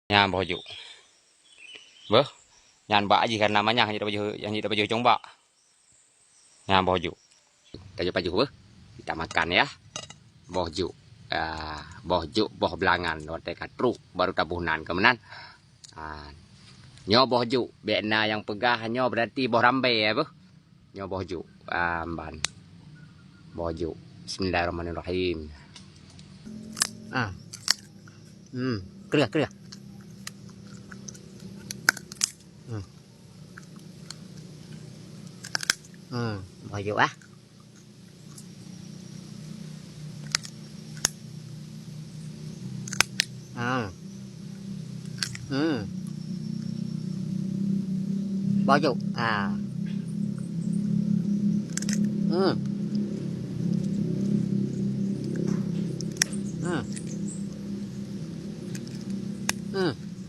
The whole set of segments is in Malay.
Nhà bò dụ. Bơ, nhà bạ gì kan namanya hanya kita baju coba. Nhà bò dụ. Kita baju bơ. Kita makan ya. Bò dụ. Bò dụ, bò belangan, rote katruk baru tabunan kemenan. Nyo bò dụ, bena yang pegah nyo berarti bò rambe ya, bơ. Nyo bò dụ, ban. Bò dụ. Bismillahirrahmanirrahim. Kerja, kerja. Bò dụ á. Bò dụ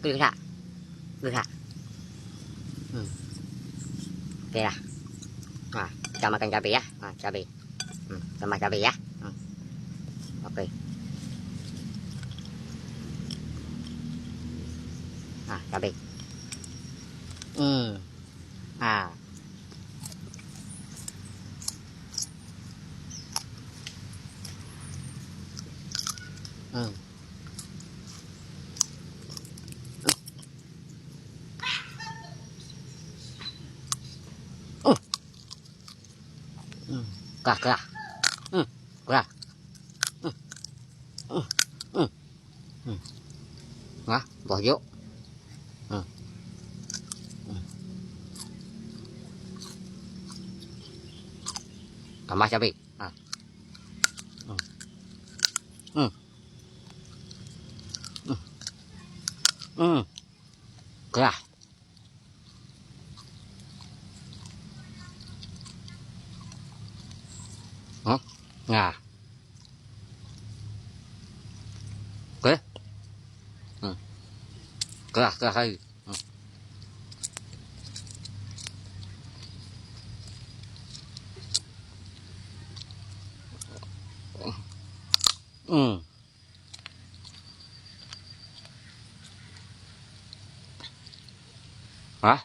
kerja, kerja. Oke lah. Nah, kita makan cabai ya. Cabai. Tambah cabai ya. Oke. Cabai. Kerah, kerah. Kerah. Bò dụ. Tambah cabai. Kerah. Nah. Oke. Kerah, kerah lagi. Hah?